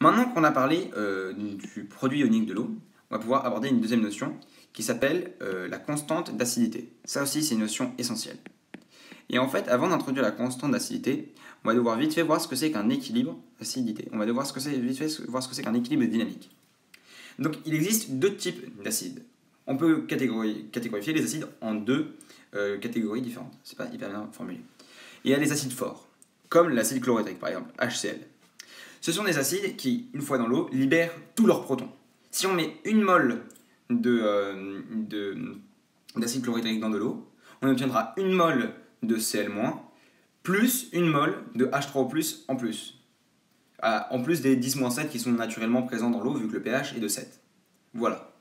Maintenant qu'on a parlé du produit ionique de l'eau, on va pouvoir aborder une deuxième notion qui s'appelle la constante d'acidité. Ça aussi, c'est une notion essentielle. Et en fait, avant d'introduire la constante d'acidité, on va devoir vite fait voir ce que c'est qu'un équilibre d'acidité. On va devoir vite fait voir ce que c'est qu'un équilibre dynamique. Donc, il existe deux types d'acides. On peut catégoriser les acides en deux catégories différentes. C'est pas hyper bien formulé. Il y a les acides forts, comme l'acide chlorhydrique par exemple, HCl. Ce sont des acides qui, une fois dans l'eau, libèrent tous leurs protons. Si on met une mole d'acide chlorhydrique dans de l'eau, on obtiendra une mole de Cl- plus une mole de H3O+, en plus. En plus des 10-7 qui sont naturellement présents dans l'eau vu que le pH est de 7. Voilà.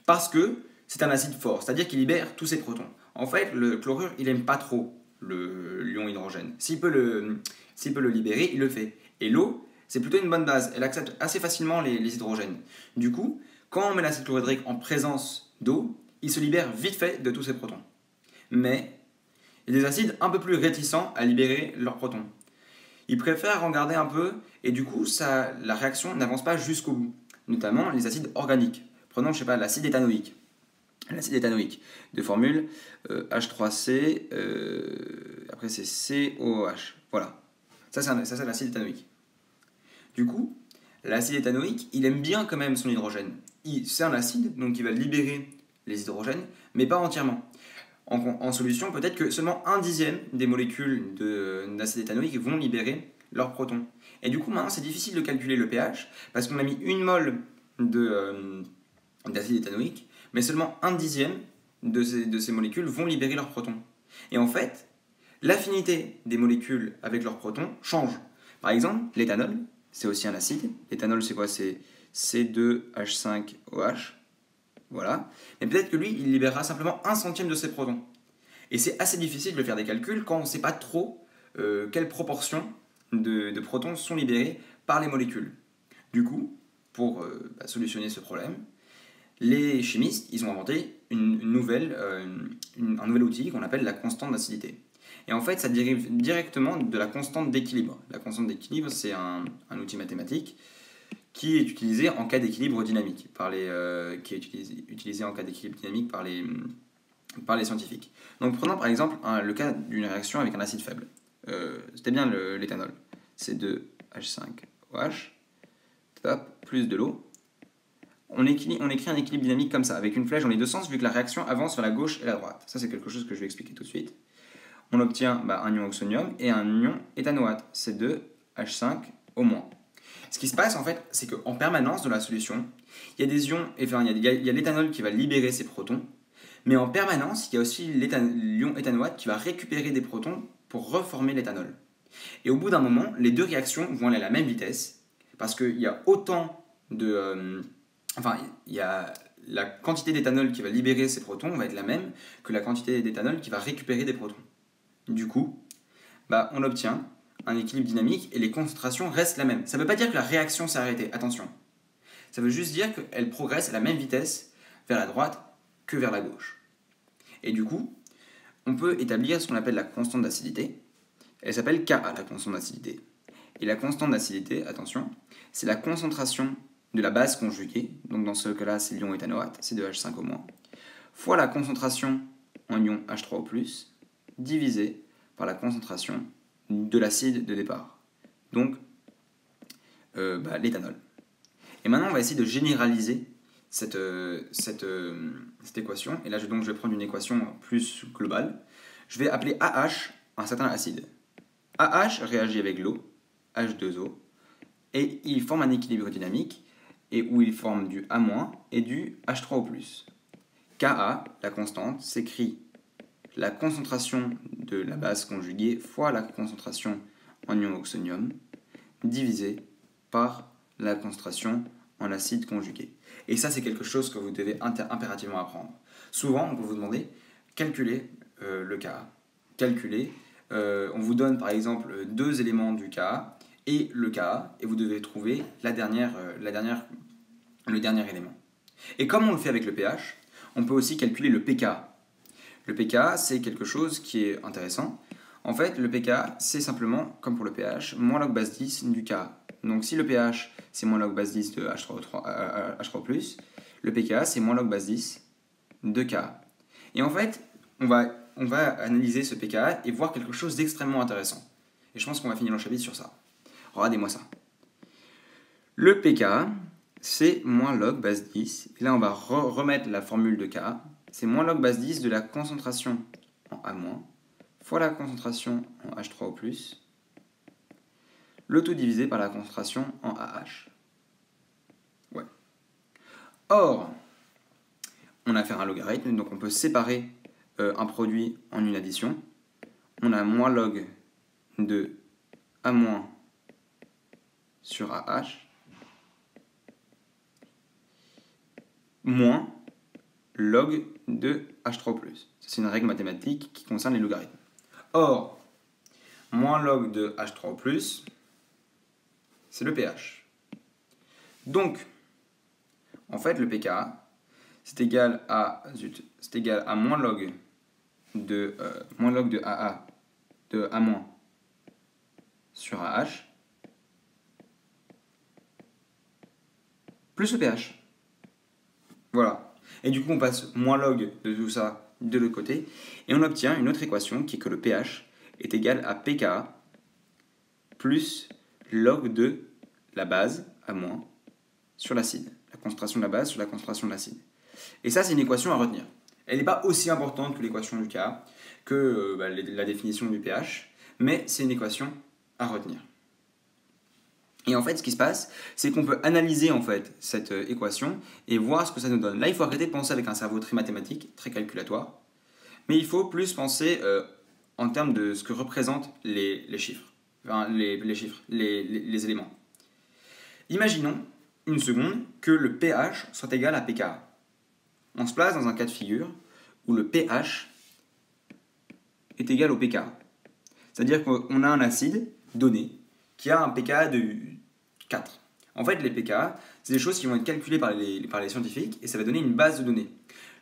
Parce que c'est un acide fort, c'est-à-dire qu'il libère tous ses protons. En fait, le chlorure, il n'aime pas trop l'ion hydrogène. S'il peut le libérer, il le fait. Et l'eau, c'est plutôt une bonne base. Elle accepte assez facilement les hydrogènes. Du coup, quand on met l'acide chlorhydrique en présence d'eau, il se libère vite fait de tous ses protons. Mais il y a des acides un peu plus réticents à libérer leurs protons. Ils préfèrent en garder un peu et du coup, la réaction n'avance pas jusqu'au bout. Notamment les acides organiques. Prenons, je sais pas, l'acide éthanoïque. L'acide éthanoïque de formule H3C, après c'est COOH. Voilà. Ça c'est l'acide éthanoïque. Du coup, l'acide éthanoïque, il aime bien quand même son hydrogène. C'est un acide, donc il va libérer les hydrogènes, mais pas entièrement. En solution, peut-être que seulement 1/10 des molécules d'acide éthanoïque vont libérer leurs protons. Et du coup, maintenant, c'est difficile de calculer le pH, parce qu'on a mis une mole d'acide éthanoïque, mais seulement 1/10 de ces molécules vont libérer leurs protons. Et en fait, l'affinité des molécules avec leurs protons change. Par exemple, l'éthanol, c'est aussi un acide. L'éthanol, c'est quoi? C'est C2H5OH. Voilà. Mais peut-être que lui, il libérera simplement 1/100 de ses protons. Et c'est assez difficile de faire des calculs quand on ne sait pas trop quelle proportion de protons sont libérés par les molécules. Du coup, pour solutionner ce problème, les chimistes, ils ont inventé un nouvel outil qu'on appelle la constante d'acidité. Et en fait, ça dérive directement de la constante d'équilibre. La constante d'équilibre, c'est un outil mathématique qui est utilisé en cas d'équilibre dynamique utilisé en cas d'équilibre dynamique par les scientifiques. Donc prenons par exemple le cas d'une réaction avec un acide faible. C'était bien l'éthanol. C2H5OH, plus de l'eau. On écrit un équilibre dynamique comme ça, avec une flèche dans les deux sens, vu que la réaction avance vers la gauche et la droite. Ça, c'est quelque chose que je vais expliquer tout de suite. On obtient un ion oxonium et un ion éthanoate, C2H5 au moins. Ce qui se passe, en fait, c'est qu'en permanence dans la solution, il y a des ions, il y a l'éthanol qui va libérer ses protons, mais en permanence, il y a aussi l'ion éthanoate qui va récupérer des protons pour reformer l'éthanol. Et au bout d'un moment, les deux réactions vont aller à la même vitesse, parce qu'il y a autant de... il y a la quantité d'éthanol qui va libérer ces protons va être la même que la quantité d'éthanol qui va récupérer des protons. Du coup, on obtient un équilibre dynamique et les concentrations restent la même. Ça ne veut pas dire que la réaction s'est arrêtée, attention. Ça veut juste dire qu'elle progresse à la même vitesse vers la droite que vers la gauche. Et du coup, on peut établir ce qu'on appelle la constante d'acidité. Elle s'appelle Ka, la constante d'acidité. Et la constante d'acidité, attention, c'est la concentration de la base conjuguée, donc dans ce cas-là, c'est l'ion éthanoate, C2H5 au moins, fois la concentration en ion H3O+, divisé par la concentration de l'acide de départ, donc l'éthanol. Et maintenant, on va essayer de généraliser cette équation, et là je vais prendre une équation plus globale. Je vais appeler AH un certain acide. AH réagit avec l'eau, H2O, et il forme un équilibre dynamique, et où il forme du A- et du H3O+. Ka, la constante, s'écrit la concentration de la base conjuguée fois la concentration en ion oxonium divisé par la concentration en acide conjugué. Et ça, c'est quelque chose que vous devez impérativement apprendre. Souvent, on peut vous demander, calculez le Ka. On vous donne par exemple deux éléments du Ka et le Ka, et vous devez trouver le dernier élément. Et comme on le fait avec le pH, on peut aussi calculer le pK. Le pK, c'est quelque chose qui est intéressant. En fait, le pK, c'est simplement, comme pour le pH, moins log base 10 du Ka. Donc si le pH c'est moins log base 10 de H3O+, le pKa c'est moins log base 10 de Ka. Et en fait, on va analyser ce pKa et voir quelque chose d'extrêmement intéressant. Et je pense qu'on va finir le chapitre sur ça. Regardez-moi ça. Le pKa, c'est moins log base 10. Et là, on va remettre la formule de Ka. C'est moins log base 10 de la concentration en A- fois la concentration en H3O+, le tout divisé par la concentration en AH. Ouais. Or, on a affaire à un logarithme, donc on peut séparer un produit en une addition. On a moins log de A- sur AH moins log de H3O+. C'est une règle mathématique qui concerne les logarithmes. Or, moins log de H3O+, c'est le pH. Donc, en fait, le pKa, c'est égal à moins log de AA de A- sur AH plus le pH. Voilà. Et du coup, on passe moins log de tout ça de l'autre côté et on obtient une autre équation qui est que le pH est égal à pKa plus log de la base A- sur l'acide. La concentration de la base sur la concentration de l'acide. Et ça, c'est une équation à retenir. Elle n'est pas aussi importante que l'équation du Ka, que la définition du pH, mais c'est une équation à retenir. Et en fait, ce qui se passe, c'est qu'on peut analyser en fait cette équation et voir ce que ça nous donne. Là, il faut arrêter de penser avec un cerveau très mathématique, très calculatoire, mais il faut plus penser en termes de ce que représentent les chiffres, enfin, les éléments. Imaginons une seconde que le pH soit égal à pKa. On se place dans un cas de figure où le pH est égal au pKa. C'est-à-dire qu'on a un acide donné qui a un pKa de 4. En fait, les pKa, c'est des choses qui vont être calculées par les scientifiques et ça va donner une base de données.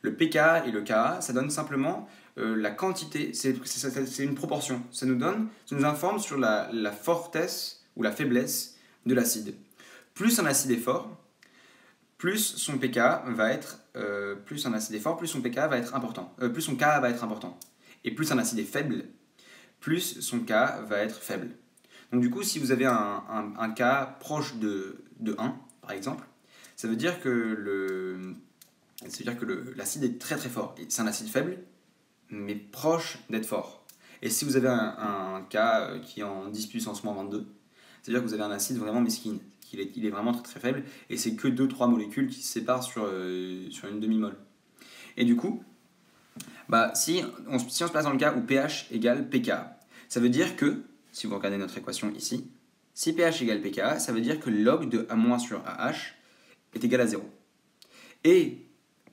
Le pKa et le Ka, ça donne simplement la quantité, c'est une proportion. Ça nous informe sur la fortesse ou la faiblesse de l'acide. Plus un acide est fort, plus son pKa va être plus un acide est fort, plus son pKa va être important, plus son Ka va être important. Et plus un acide est faible, plus son Ka va être faible. Donc du coup, si vous avez un Ka proche de 1, par exemple, ça veut dire que l'acide est très très fort. C'est un acide faible, mais proche d'être fort. Et si vous avez un Ka qui est en 10 puissance moins 22, c'est-à-dire que vous avez un acide vraiment mesquine. Il est vraiment très très faible, et c'est que 2-3 molécules qui se séparent sur une demi-mole. Et du coup, si on se place dans le cas où pH égale pKa, ça veut dire que, si vous regardez notre équation ici, si pH égale pKa, ça veut dire que log de A- sur AH est égal à 0. Et,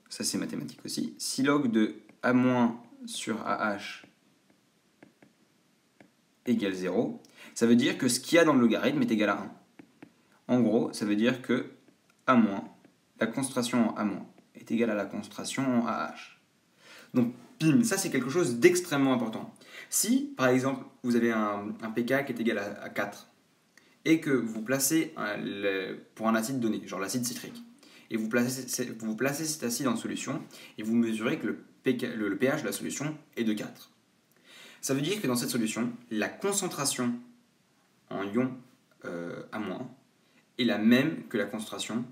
ça c'est mathématique aussi, si log de A- sur AH égale 0, ça veut dire que ce qu'il y a dans le logarithme est égal à 1. En gros, ça veut dire que A-, la concentration en A- est égale à la concentration en AH. Donc, bim, ça c'est quelque chose d'extrêmement important. Si, par exemple, vous avez un pK qui est égal à 4, et que vous placez pour un acide donné, genre l'acide citrique, et vous placez cet acide en solution, et vous mesurez que le pH de la solution est de 4. Ça veut dire que dans cette solution, la concentration en ion A- est la même que la concentration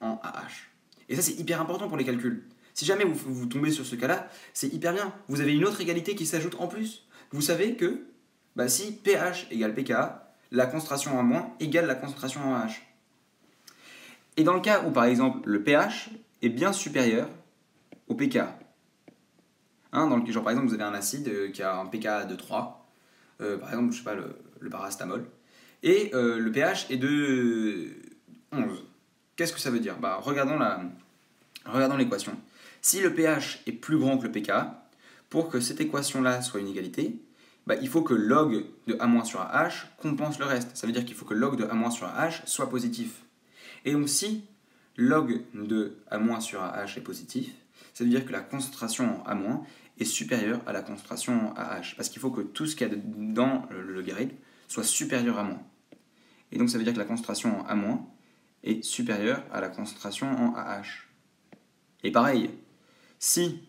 en AH. Et ça, c'est hyper important pour les calculs. Si jamais vous tombez sur ce cas-là, c'est hyper bien. Vous avez une autre égalité qui s'ajoute en plus. Vous savez que si pH égale pKa, la concentration en A- égale la concentration en AH. Et dans le cas où, par exemple, le pH est bien supérieur au pKa, genre, par exemple, vous avez un acide qui a un pKa de 3, par exemple, je sais pas, le paracétamol, et le pH est de 11. Qu'est-ce que ça veut dire ? Regardons l'équation. Si le pH est plus grand que le pKa, pour que cette équation-là soit une égalité, il faut que log de A- sur AH compense le reste. Ça veut dire qu'il faut que log de A- sur AH soit positif. Et donc si log de A- sur AH est positif, ça veut dire que la concentration en A- est supérieure à la concentration en AH. Parce qu'il faut que tout ce qu'il y a dans le logarithme soit supérieur à moins. Et donc ça veut dire que la concentration en A- est supérieure à la concentration en AH. Et pareil, si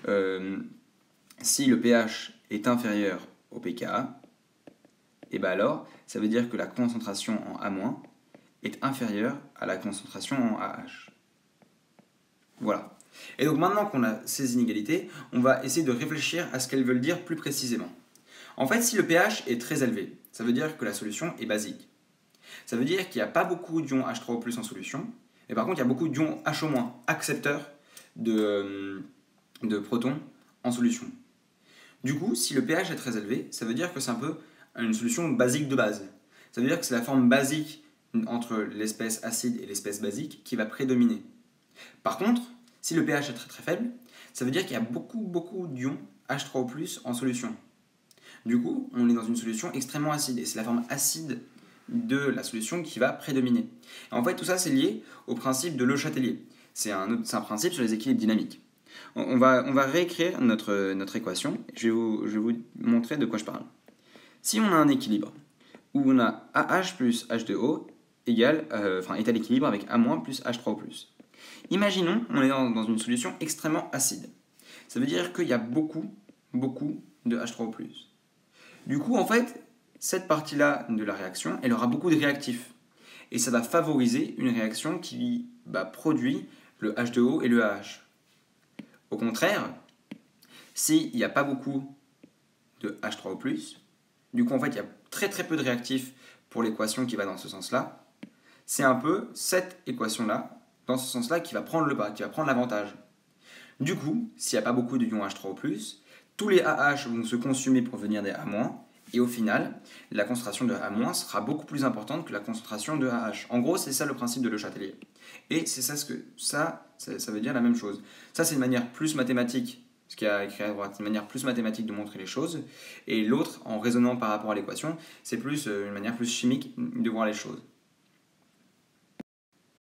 le pH est inférieur au pKa, et bien alors, ça veut dire que la concentration en A- est inférieure à la concentration en AH. Voilà. Et donc maintenant qu'on a ces inégalités, on va essayer de réfléchir à ce qu'elles veulent dire plus précisément. En fait, si le pH est très élevé, ça veut dire que la solution est basique. Ça veut dire qu'il n'y a pas beaucoup d'ions H3O+ en solution, mais par contre il y a beaucoup d'ions HO-, accepteurs de protons en solution. Du coup, si le pH est très élevé, ça veut dire que c'est un peu une solution basique de base. Ça veut dire que c'est la forme basique entre l'espèce acide et l'espèce basique qui va prédominer. Par contre, si le pH est très très faible, ça veut dire qu'il y a beaucoup d'ions H3O+ en solution. Du coup, on est dans une solution extrêmement acide, et c'est la forme acide de la solution qui va prédominer. Et en fait, tout ça, c'est lié au principe de Le Chatelier. C'est un principe sur les équilibres dynamiques. On va réécrire notre équation. Je vais vous montrer de quoi je parle. Si on a un équilibre où on a AH plus H2O est à l'équilibre avec A- plus H3O+. Imaginons, on est dans une solution extrêmement acide. Ça veut dire qu'il y a beaucoup de H3O+. Du coup, en fait, cette partie-là de la réaction, elle aura beaucoup de réactifs. Et ça va favoriser une réaction qui produit le H2O et le AH. Au contraire, s'il n'y a pas beaucoup de H3O+, du coup, en fait, il y a très peu de réactifs pour l'équation qui va dans ce sens-là. C'est un peu cette équation-là, dans ce sens-là, qui va prendre le pas, qui va prendre l'avantage. Du coup, s'il n'y a pas beaucoup d'ions H3O+, tous les AH vont se consumer pour venir des A-, et au final, la concentration de A- sera beaucoup plus importante que la concentration de AH. En gros, c'est ça le principe de Le Chatelier. Et c'est ça veut dire la même chose. Ça, c'est une manière plus mathématique, ce qu'il y a écrit à droite, une manière plus mathématique de montrer les choses. Et l'autre, en raisonnant par rapport à l'équation, c'est plus une manière plus chimique de voir les choses.